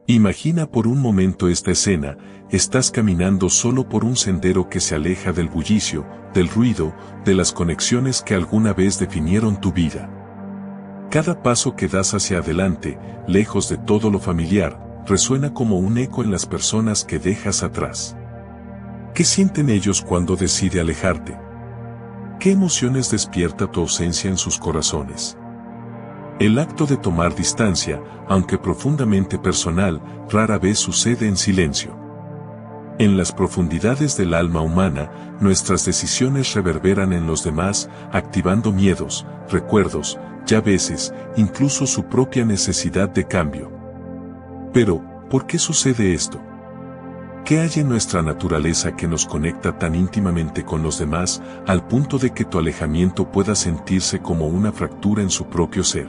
Imagina por un momento esta escena: estás caminando solo por un sendero que se aleja del bullicio, del ruido, de las conexiones que alguna vez definieron tu vida. Cada paso que das hacia adelante, lejos de todo lo familiar, resuena como un eco en las personas que dejas atrás. ¿Qué sienten ellos cuando decide alejarte? ¿Qué emociones despierta tu ausencia en sus corazones? El acto de tomar distancia, aunque profundamente personal, rara vez sucede en silencio. En las profundidades del alma humana, nuestras decisiones reverberan en los demás, activando miedos, recuerdos, y a veces, incluso su propia necesidad de cambio. Pero, ¿por qué sucede esto? ¿Qué hay en nuestra naturaleza que nos conecta tan íntimamente con los demás, al punto de que tu alejamiento pueda sentirse como una fractura en su propio ser?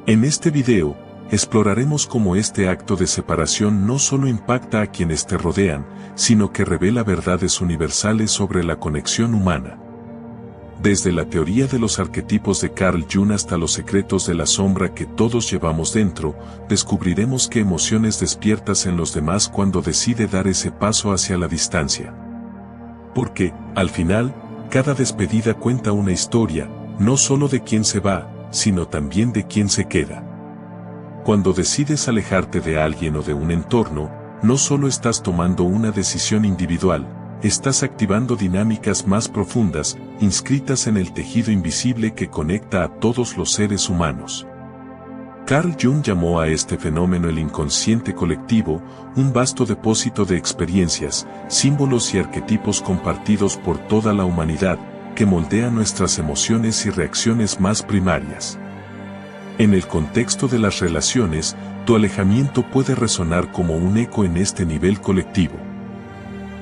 En este video, exploraremos cómo este acto de separación no solo impacta a quienes te rodean, sino que revela verdades universales sobre la conexión humana. Desde la teoría de los arquetipos de Carl Jung hasta los secretos de la sombra que todos llevamos dentro, descubriremos qué emociones despiertas en los demás cuando decide dar ese paso hacia la distancia. Porque, al final, cada despedida cuenta una historia, no solo de quién se va, sino también de quién se queda. Cuando decides alejarte de alguien o de un entorno, no solo estás tomando una decisión individual, estás activando dinámicas más profundas, inscritas en el tejido invisible que conecta a todos los seres humanos. Carl Jung llamó a este fenómeno el inconsciente colectivo, un vasto depósito de experiencias, símbolos y arquetipos compartidos por toda la humanidad, que moldea nuestras emociones y reacciones más primarias. En el contexto de las relaciones, tu alejamiento puede resonar como un eco en este nivel colectivo.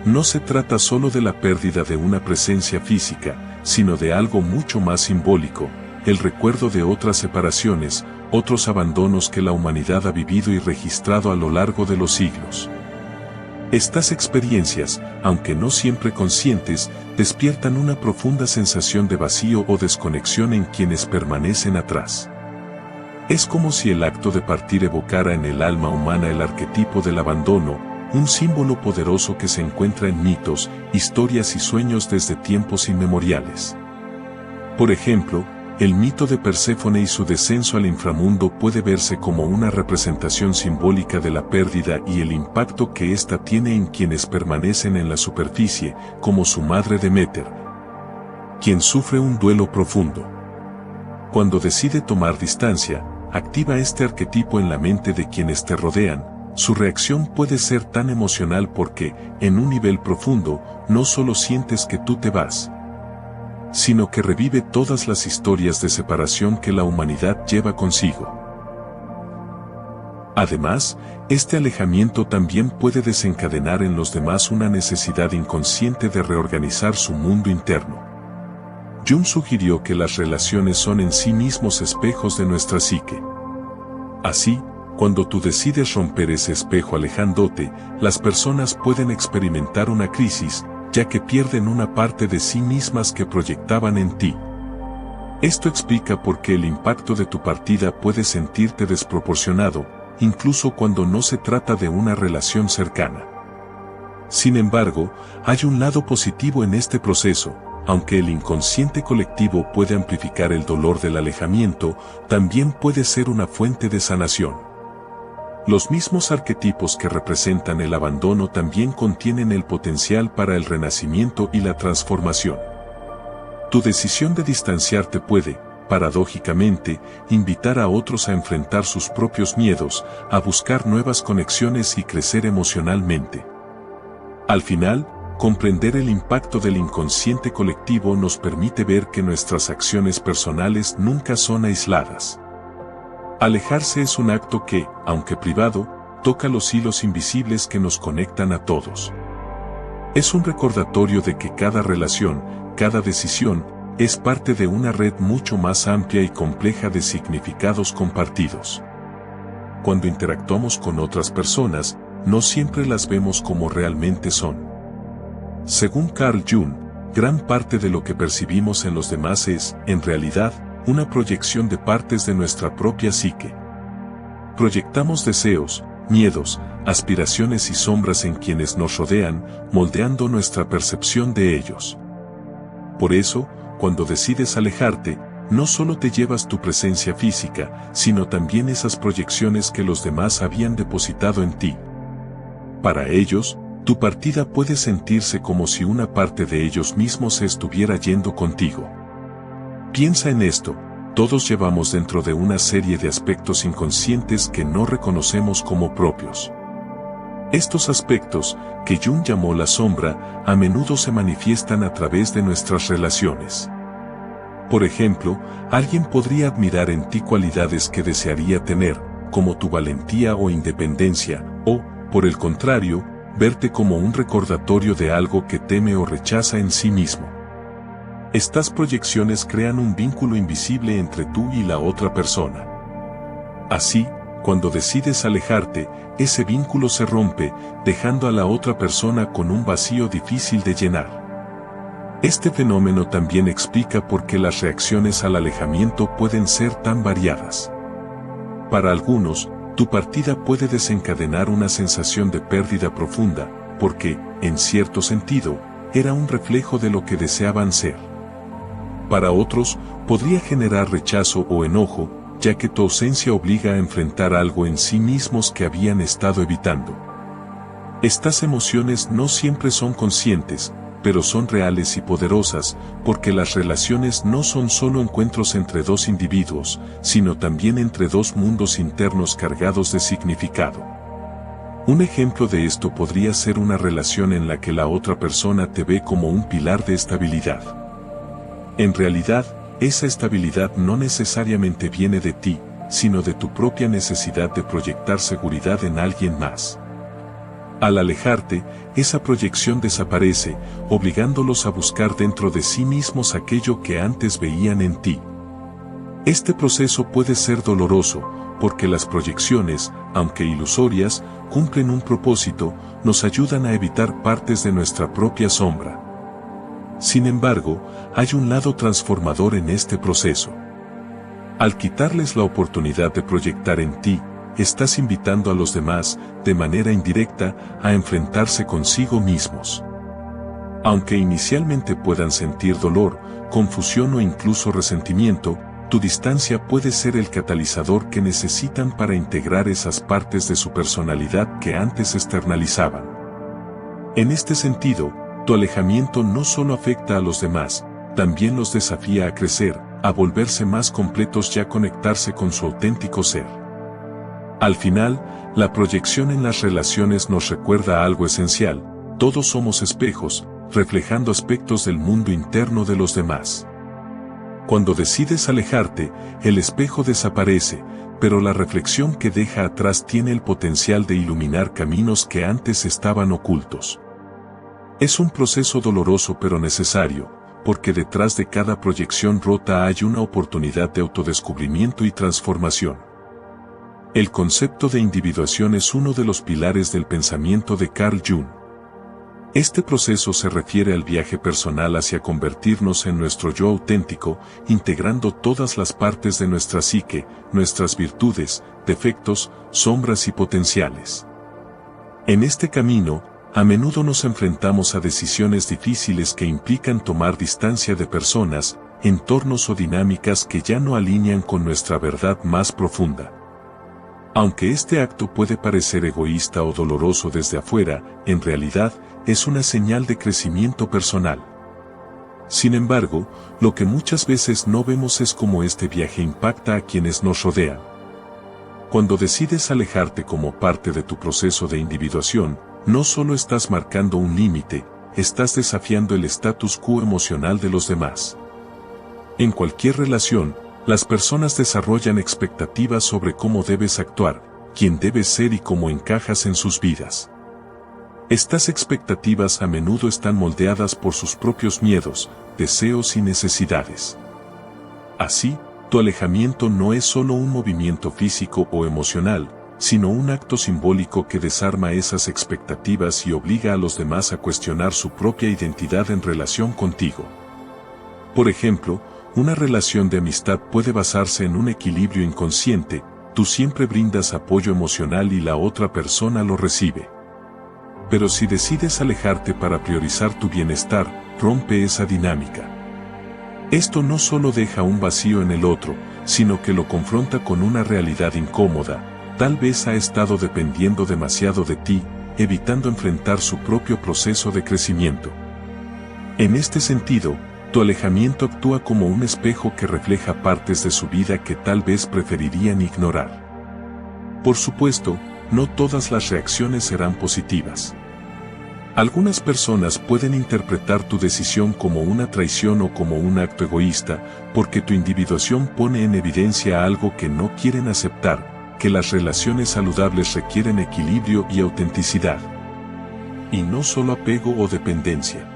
No se trata solo de la pérdida de una presencia física, sino de algo mucho más simbólico, el recuerdo de otras separaciones, otros abandonos que la humanidad ha vivido y registrado a lo largo de los siglos. Estas experiencias, aunque no siempre conscientes, despiertan una profunda sensación de vacío o desconexión en quienes permanecen atrás. Es como si el acto de partir evocara en el alma humana el arquetipo del abandono, un símbolo poderoso que se encuentra en mitos, historias y sueños desde tiempos inmemoriales. Por ejemplo, el mito de Perséfone y su descenso al inframundo puede verse como una representación simbólica de la pérdida y el impacto que ésta tiene en quienes permanecen en la superficie, como su madre Deméter, quien sufre un duelo profundo. Cuando decide tomar distancia, activa este arquetipo en la mente de quienes te rodean. Su reacción puede ser tan emocional porque, en un nivel profundo, no solo sientes que tú te vas, sino que revive todas las historias de separación que la humanidad lleva consigo. Además, este alejamiento también puede desencadenar en los demás una necesidad inconsciente de reorganizar su mundo interno. Jung sugirió que las relaciones son en sí mismos espejos de nuestra psique. Así, cuando tú decides romper ese espejo alejándote, las personas pueden experimentar una crisis, ya que pierden una parte de sí mismas que proyectaban en ti. Esto explica por qué el impacto de tu partida puede sentirte desproporcionado, incluso cuando no se trata de una relación cercana. Sin embargo, hay un lado positivo en este proceso. Aunque el inconsciente colectivo puede amplificar el dolor del alejamiento, también puede ser una fuente de sanación. Los mismos arquetipos que representan el abandono también contienen el potencial para el renacimiento y la transformación. Tu decisión de distanciarte puede, paradójicamente, invitar a otros a enfrentar sus propios miedos, a buscar nuevas conexiones y crecer emocionalmente. Al final, comprender el impacto del inconsciente colectivo nos permite ver que nuestras acciones personales nunca son aisladas. Alejarse es un acto que, aunque privado, toca los hilos invisibles que nos conectan a todos. Es un recordatorio de que cada relación, cada decisión, es parte de una red mucho más amplia y compleja de significados compartidos. Cuando interactuamos con otras personas, no siempre las vemos como realmente son. Según Carl Jung, gran parte de lo que percibimos en los demás es, en realidad, una proyección de partes de nuestra propia psique. Proyectamos deseos, miedos, aspiraciones y sombras en quienes nos rodean, moldeando nuestra percepción de ellos. Por eso, cuando decides alejarte, no solo te llevas tu presencia física, sino también esas proyecciones que los demás habían depositado en ti. Para ellos, tu partida puede sentirse como si una parte de ellos mismos se estuviera yendo contigo. Piensa en esto, todos llevamos dentro de una serie de aspectos inconscientes que no reconocemos como propios. Estos aspectos, que Jung llamó la sombra, a menudo se manifiestan a través de nuestras relaciones. Por ejemplo, alguien podría admirar en ti cualidades que desearía tener, como tu valentía o independencia, o, por el contrario, verte como un recordatorio de algo que teme o rechaza en sí mismo. Estas proyecciones crean un vínculo invisible entre tú y la otra persona. Así, cuando decides alejarte, ese vínculo se rompe, dejando a la otra persona con un vacío difícil de llenar. Este fenómeno también explica por qué las reacciones al alejamiento pueden ser tan variadas. Para algunos, tu partida puede desencadenar una sensación de pérdida profunda, porque, en cierto sentido, era un reflejo de lo que deseaban ser. Para otros, podría generar rechazo o enojo, ya que tu ausencia obliga a enfrentar algo en sí mismos que habían estado evitando. Estas emociones no siempre son conscientes, pero son reales y poderosas, porque las relaciones no son solo encuentros entre dos individuos, sino también entre dos mundos internos cargados de significado. Un ejemplo de esto podría ser una relación en la que la otra persona te ve como un pilar de estabilidad. En realidad, esa estabilidad no necesariamente viene de ti, sino de tu propia necesidad de proyectar seguridad en alguien más. Al alejarte, esa proyección desaparece, obligándolos a buscar dentro de sí mismos aquello que antes veían en ti. Este proceso puede ser doloroso, porque las proyecciones, aunque ilusorias, cumplen un propósito, nos ayudan a evitar partes de nuestra propia sombra. Sin embargo, hay un lado transformador en este proceso. Al quitarles la oportunidad de proyectar en ti, estás invitando a los demás, de manera indirecta, a enfrentarse consigo mismos. Aunque inicialmente puedan sentir dolor, confusión o incluso resentimiento, tu distancia puede ser el catalizador que necesitan para integrar esas partes de su personalidad que antes externalizaban. En este sentido, tu alejamiento no solo afecta a los demás, también los desafía a crecer, a volverse más completos y a conectarse con su auténtico ser. Al final, la proyección en las relaciones nos recuerda algo esencial: todos somos espejos, reflejando aspectos del mundo interno de los demás. Cuando decides alejarte, el espejo desaparece, pero la reflexión que deja atrás tiene el potencial de iluminar caminos que antes estaban ocultos. Es un proceso doloroso pero necesario, porque detrás de cada proyección rota hay una oportunidad de autodescubrimiento y transformación. El concepto de individuación es uno de los pilares del pensamiento de Carl Jung. Este proceso se refiere al viaje personal hacia convertirnos en nuestro yo auténtico, integrando todas las partes de nuestra psique, nuestras virtudes, defectos, sombras y potenciales. En este camino, a menudo nos enfrentamos a decisiones difíciles que implican tomar distancia de personas, entornos o dinámicas que ya no alinean con nuestra verdad más profunda. Aunque este acto puede parecer egoísta o doloroso desde afuera, en realidad, es una señal de crecimiento personal. Sin embargo, lo que muchas veces no vemos es cómo este viaje impacta a quienes nos rodean. Cuando decides alejarte como parte de tu proceso de individuación, no solo estás marcando un límite, estás desafiando el status quo emocional de los demás. En cualquier relación, las personas desarrollan expectativas sobre cómo debes actuar, quién debes ser y cómo encajas en sus vidas. Estas expectativas a menudo están moldeadas por sus propios miedos, deseos y necesidades. Así, tu alejamiento no es solo un movimiento físico o emocional, sino un acto simbólico que desarma esas expectativas y obliga a los demás a cuestionar su propia identidad en relación contigo. Por ejemplo, una relación de amistad puede basarse en un equilibrio inconsciente, tú siempre brindas apoyo emocional y la otra persona lo recibe. Pero si decides alejarte para priorizar tu bienestar, rompe esa dinámica. Esto no solo deja un vacío en el otro, sino que lo confronta con una realidad incómoda. Tal vez ha estado dependiendo demasiado de ti, evitando enfrentar su propio proceso de crecimiento. En este sentido, tu alejamiento actúa como un espejo que refleja partes de su vida que tal vez preferirían ignorar. Por supuesto, no todas las reacciones serán positivas. Algunas personas pueden interpretar tu decisión como una traición o como un acto egoísta, porque tu individuación pone en evidencia algo que no quieren aceptar, que las relaciones saludables requieren equilibrio y autenticidad. Y no solo apego o dependencia.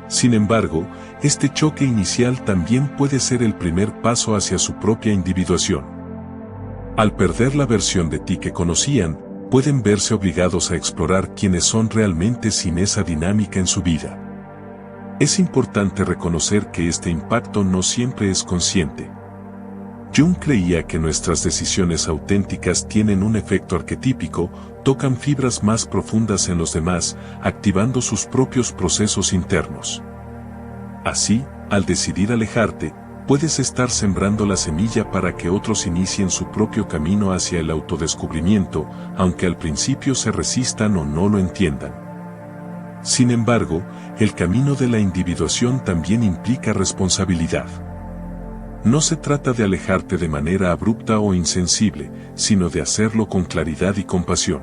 Sin embargo, este choque inicial también puede ser el primer paso hacia su propia individuación. Al perder la versión de ti que conocían, pueden verse obligados a explorar quiénes son realmente sin esa dinámica en su vida. Es importante reconocer que este impacto no siempre es consciente. Jung creía que nuestras decisiones auténticas tienen un efecto arquetípico, tocan fibras más profundas en los demás, activando sus propios procesos internos. Así, al decidir alejarte, puedes estar sembrando la semilla para que otros inicien su propio camino hacia el autodescubrimiento, aunque al principio se resistan o no lo entiendan. Sin embargo, el camino de la individuación también implica responsabilidad. No se trata de alejarte de manera abrupta o insensible, sino de hacerlo con claridad y compasión.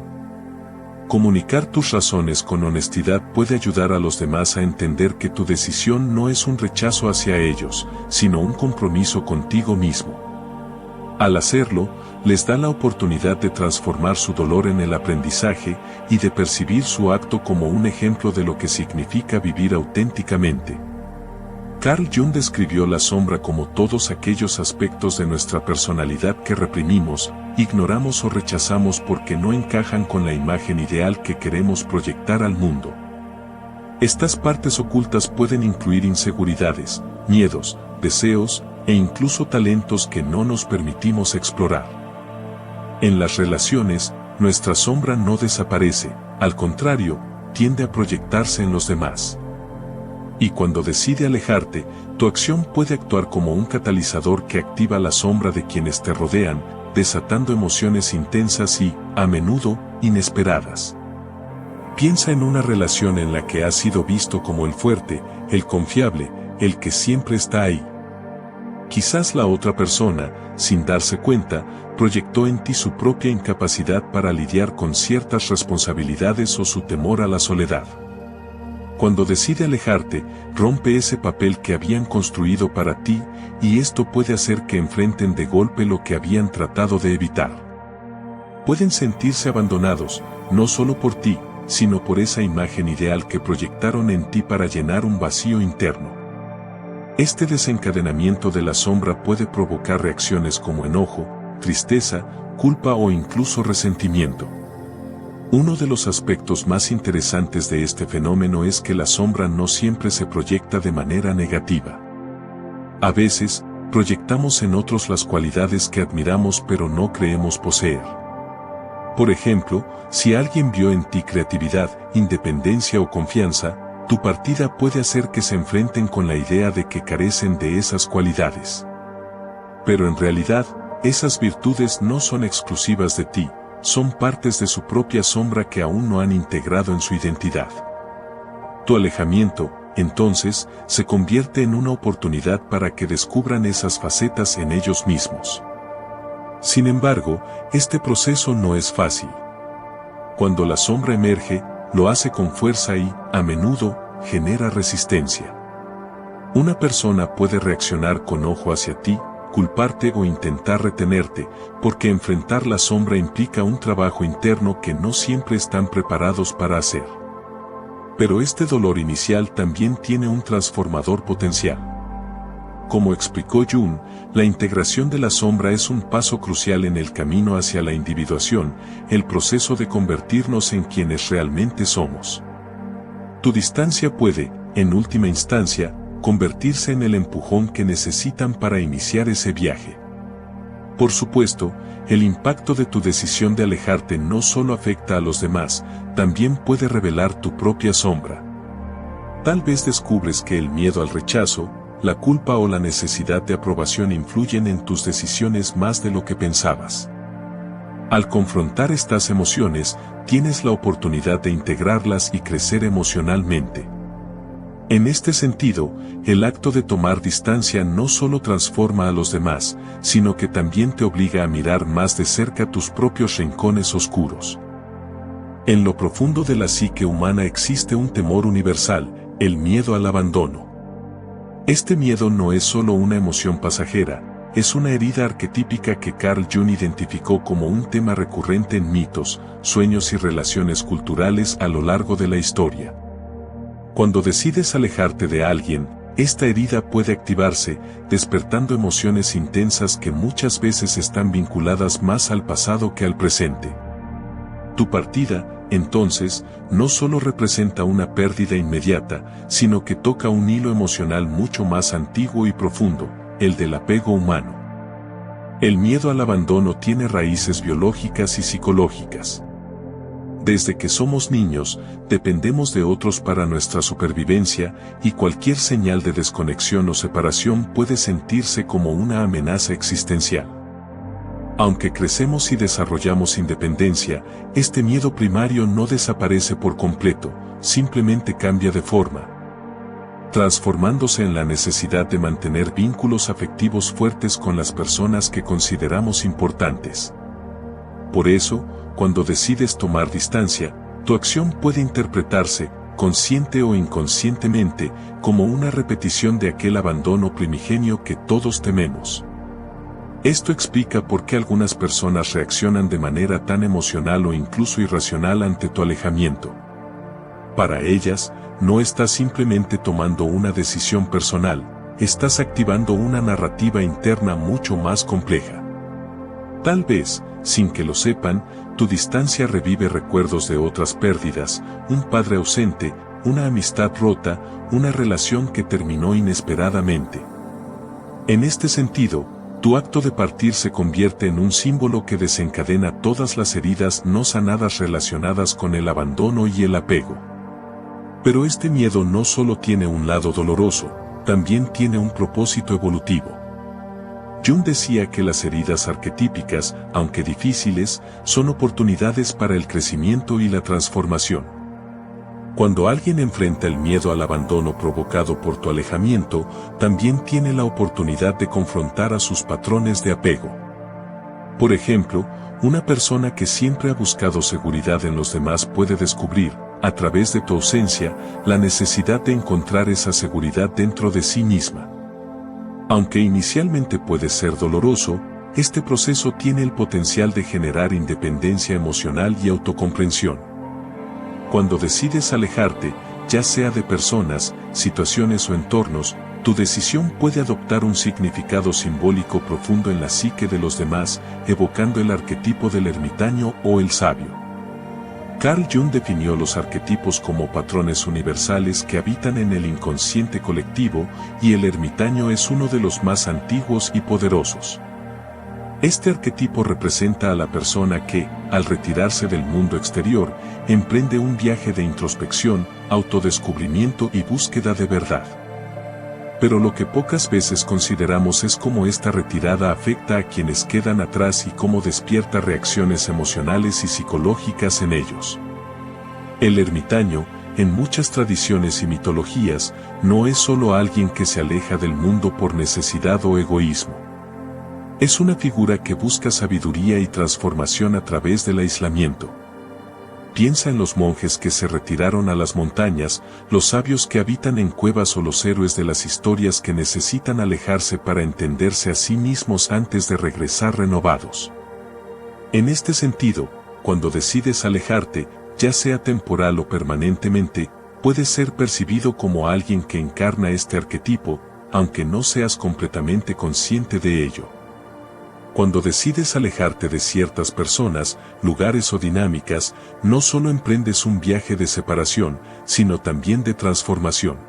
Comunicar tus razones con honestidad puede ayudar a los demás a entender que tu decisión no es un rechazo hacia ellos, sino un compromiso contigo mismo. Al hacerlo, les da la oportunidad de transformar su dolor en el aprendizaje y de percibir su acto como un ejemplo de lo que significa vivir auténticamente. Carl Jung describió la sombra como todos aquellos aspectos de nuestra personalidad que reprimimos, ignoramos o rechazamos porque no encajan con la imagen ideal que queremos proyectar al mundo. Estas partes ocultas pueden incluir inseguridades, miedos, deseos e incluso talentos que no nos permitimos explorar. En las relaciones, nuestra sombra no desaparece, al contrario, tiende a proyectarse en los demás. Y cuando decide alejarte, tu acción puede actuar como un catalizador que activa la sombra de quienes te rodean, desatando emociones intensas y, a menudo, inesperadas. Piensa en una relación en la que has sido visto como el fuerte, el confiable, el que siempre está ahí. Quizás la otra persona, sin darse cuenta, proyectó en ti su propia incapacidad para lidiar con ciertas responsabilidades o su temor a la soledad. Cuando decide alejarte, rompe ese papel que habían construido para ti, y esto puede hacer que enfrenten de golpe lo que habían tratado de evitar. Pueden sentirse abandonados, no solo por ti, sino por esa imagen ideal que proyectaron en ti para llenar un vacío interno. Este desencadenamiento de la sombra puede provocar reacciones como enojo, tristeza, culpa o incluso resentimiento. Uno de los aspectos más interesantes de este fenómeno es que la sombra no siempre se proyecta de manera negativa. A veces, proyectamos en otros las cualidades que admiramos pero no creemos poseer. Por ejemplo, si alguien vio en ti creatividad, independencia o confianza, tu partida puede hacer que se enfrenten con la idea de que carecen de esas cualidades. Pero en realidad, esas virtudes no son exclusivas de ti, son partes de su propia sombra que aún no han integrado en su identidad. Tu alejamiento, entonces, se convierte en una oportunidad para que descubran esas facetas en ellos mismos. Sin embargo, este proceso no es fácil. Cuando la sombra emerge, lo hace con fuerza y, a menudo, genera resistencia. Una persona puede reaccionar con enojo hacia ti, culparte o intentar retenerte, porque enfrentar la sombra implica un trabajo interno que no siempre están preparados para hacer. Pero este dolor inicial también tiene un transformador potencial. Como explicó Jung, la integración de la sombra es un paso crucial en el camino hacia la individuación, el proceso de convertirnos en quienes realmente somos. Tu distancia puede, en última instancia, convertirse en el empujón que necesitan para iniciar ese viaje. Por supuesto, el impacto de tu decisión de alejarte no solo afecta a los demás, también puede revelar tu propia sombra. Tal vez descubres que el miedo al rechazo, la culpa o la necesidad de aprobación influyen en tus decisiones más de lo que pensabas. Al confrontar estas emociones, tienes la oportunidad de integrarlas y crecer emocionalmente. En este sentido, el acto de tomar distancia no solo transforma a los demás, sino que también te obliga a mirar más de cerca tus propios rincones oscuros. En lo profundo de la psique humana existe un temor universal, el miedo al abandono. Este miedo no es solo una emoción pasajera, es una herida arquetípica que Carl Jung identificó como un tema recurrente en mitos, sueños y relaciones culturales a lo largo de la historia. Cuando decides alejarte de alguien, esta herida puede activarse, despertando emociones intensas que muchas veces están vinculadas más al pasado que al presente. Tu partida, entonces, no solo representa una pérdida inmediata, sino que toca un hilo emocional mucho más antiguo y profundo, el del apego humano. El miedo al abandono tiene raíces biológicas y psicológicas. Desde que somos niños, dependemos de otros para nuestra supervivencia, y cualquier señal de desconexión o separación puede sentirse como una amenaza existencial. Aunque crecemos y desarrollamos independencia, este miedo primario no desaparece por completo, simplemente cambia de forma, transformándose en la necesidad de mantener vínculos afectivos fuertes con las personas que consideramos importantes. Por eso, cuando decides tomar distancia, tu acción puede interpretarse, consciente o inconscientemente, como una repetición de aquel abandono primigenio que todos tememos. Esto explica por qué algunas personas reaccionan de manera tan emocional o incluso irracional ante tu alejamiento. Para ellas, no estás simplemente tomando una decisión personal, estás activando una narrativa interna mucho más compleja. Tal vez, sin que lo sepan, tu distancia revive recuerdos de otras pérdidas, un padre ausente, una amistad rota, una relación que terminó inesperadamente. En este sentido, tu acto de partir se convierte en un símbolo que desencadena todas las heridas no sanadas relacionadas con el abandono y el apego. Pero este miedo no solo tiene un lado doloroso, también tiene un propósito evolutivo. Jung decía que las heridas arquetípicas, aunque difíciles, son oportunidades para el crecimiento y la transformación. Cuando alguien enfrenta el miedo al abandono provocado por tu alejamiento, también tiene la oportunidad de confrontar a sus patrones de apego. Por ejemplo, una persona que siempre ha buscado seguridad en los demás puede descubrir, a través de tu ausencia, la necesidad de encontrar esa seguridad dentro de sí misma. Aunque inicialmente puede ser doloroso, este proceso tiene el potencial de generar independencia emocional y autocomprensión. Cuando decides alejarte, ya sea de personas, situaciones o entornos, tu decisión puede adoptar un significado simbólico profundo en la psique de los demás, evocando el arquetipo del ermitaño o el sabio. Carl Jung definió los arquetipos como patrones universales que habitan en el inconsciente colectivo, y el ermitaño es uno de los más antiguos y poderosos. Este arquetipo representa a la persona que, al retirarse del mundo exterior, emprende un viaje de introspección, autodescubrimiento y búsqueda de verdad. Pero lo que pocas veces consideramos es cómo esta retirada afecta a quienes quedan atrás y cómo despierta reacciones emocionales y psicológicas en ellos. El ermitaño, en muchas tradiciones y mitologías, no es solo alguien que se aleja del mundo por necesidad o egoísmo. Es una figura que busca sabiduría y transformación a través del aislamiento. Piensa en los monjes que se retiraron a las montañas, los sabios que habitan en cuevas o los héroes de las historias que necesitan alejarse para entenderse a sí mismos antes de regresar renovados. En este sentido, cuando decides alejarte, ya sea temporal o permanentemente, puedes ser percibido como alguien que encarna este arquetipo, aunque no seas completamente consciente de ello. Cuando decides alejarte de ciertas personas, lugares o dinámicas, no solo emprendes un viaje de separación, sino también de transformación.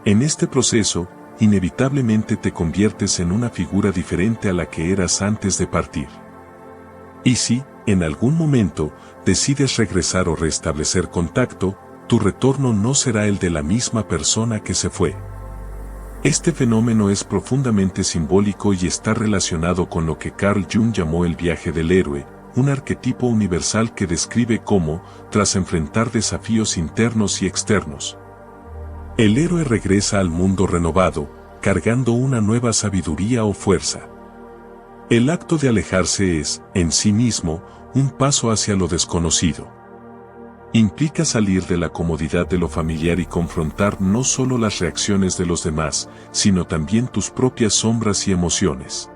En este proceso, inevitablemente te conviertes en una figura diferente a la que eras antes de partir. Y si, en algún momento, decides regresar o restablecer contacto, tu retorno no será el de la misma persona que se fue. Este fenómeno es profundamente simbólico y está relacionado con lo que Carl Jung llamó el viaje del héroe, un arquetipo universal que describe cómo, tras enfrentar desafíos internos y externos, el héroe regresa al mundo renovado, cargando una nueva sabiduría o fuerza. El acto de alejarse es, en sí mismo, un paso hacia lo desconocido. Implica salir de la comodidad de lo familiar y confrontar no solo las reacciones de los demás, sino también tus propias sombras y emociones.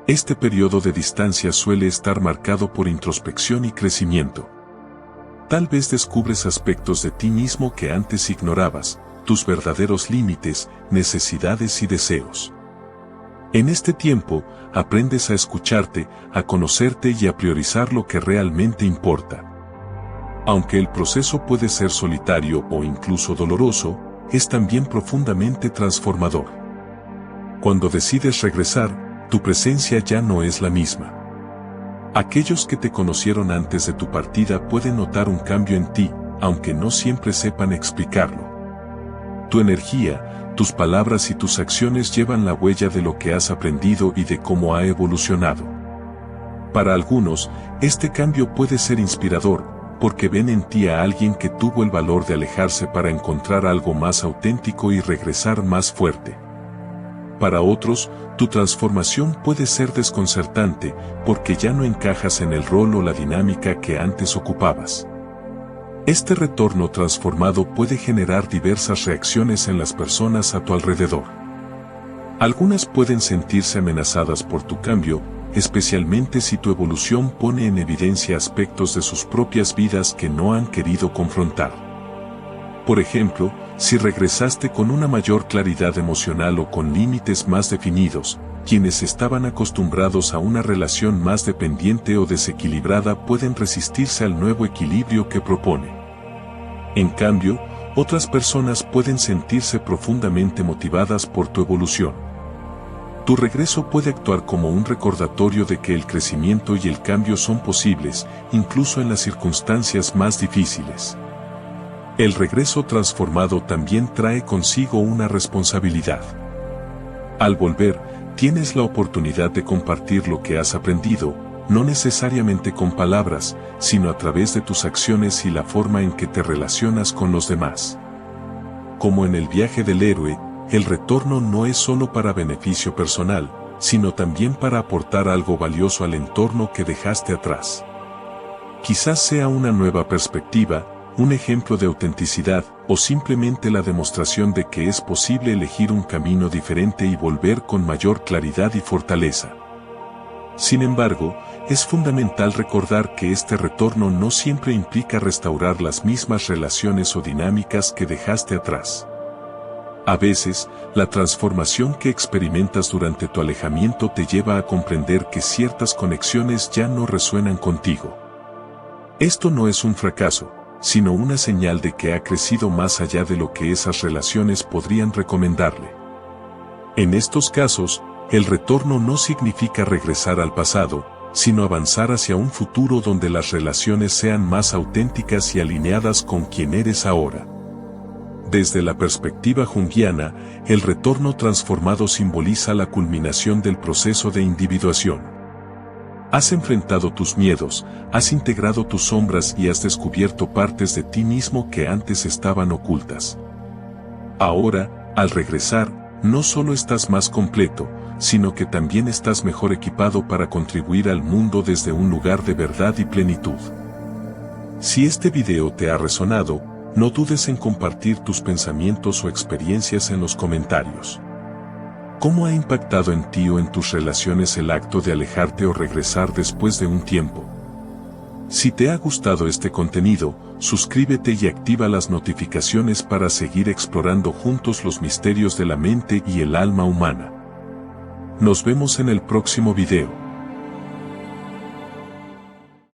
Este periodo de distancia suele estar marcado por introspección y crecimiento. Tal vez descubres aspectos de ti mismo que antes ignorabas, tus verdaderos límites, necesidades y deseos. En este tiempo, aprendes a escucharte, a conocerte y a priorizar lo que realmente importa. Aunque el proceso puede ser solitario o incluso doloroso, es también profundamente transformador. Cuando decides regresar, tu presencia ya no es la misma. Aquellos que te conocieron antes de tu partida pueden notar un cambio en ti, aunque no siempre sepan explicarlo. Tu energía, tus palabras y tus acciones llevan la huella de lo que has aprendido y de cómo ha evolucionado. Para algunos, este cambio puede ser inspirador, porque ven en ti a alguien que tuvo el valor de alejarse para encontrar algo más auténtico y regresar más fuerte. Para otros, tu transformación puede ser desconcertante, porque ya no encajas en el rol o la dinámica que antes ocupabas. Este retorno transformado puede generar diversas reacciones en las personas a tu alrededor. Algunas pueden sentirse amenazadas por tu cambio, especialmente si tu evolución pone en evidencia aspectos de sus propias vidas que no han querido confrontar. Por ejemplo, si regresaste con una mayor claridad emocional o con límites más definidos, quienes estaban acostumbrados a una relación más dependiente o desequilibrada pueden resistirse al nuevo equilibrio que propone. En cambio, otras personas pueden sentirse profundamente motivadas por tu evolución. Tu regreso puede actuar como un recordatorio de que el crecimiento y el cambio son posibles, incluso en las circunstancias más difíciles. El regreso transformado también trae consigo una responsabilidad. Al volver, tienes la oportunidad de compartir lo que has aprendido, no necesariamente con palabras, sino a través de tus acciones y la forma en que te relacionas con los demás. Como en el viaje del héroe, el retorno no es solo para beneficio personal, sino también para aportar algo valioso al entorno que dejaste atrás. Quizás sea una nueva perspectiva, un ejemplo de autenticidad, o simplemente la demostración de que es posible elegir un camino diferente y volver con mayor claridad y fortaleza. Sin embargo, es fundamental recordar que este retorno no siempre implica restaurar las mismas relaciones o dinámicas que dejaste atrás. A veces, la transformación que experimentas durante tu alejamiento te lleva a comprender que ciertas conexiones ya no resuenan contigo. Esto no es un fracaso, sino una señal de que ha crecido más allá de lo que esas relaciones podrían recomendarle. En estos casos, el retorno no significa regresar al pasado, sino avanzar hacia un futuro donde las relaciones sean más auténticas y alineadas con quien eres ahora. Desde la perspectiva junguiana, el retorno transformado simboliza la culminación del proceso de individuación. Has enfrentado tus miedos, has integrado tus sombras y has descubierto partes de ti mismo que antes estaban ocultas. Ahora, al regresar, no solo estás más completo, sino que también estás mejor equipado para contribuir al mundo desde un lugar de verdad y plenitud. Si este video te ha resonado, no dudes en compartir tus pensamientos o experiencias en los comentarios. ¿Cómo ha impactado en ti o en tus relaciones el acto de alejarte o regresar después de un tiempo? Si te ha gustado este contenido, suscríbete y activa las notificaciones para seguir explorando juntos los misterios de la mente y el alma humana. Nos vemos en el próximo video.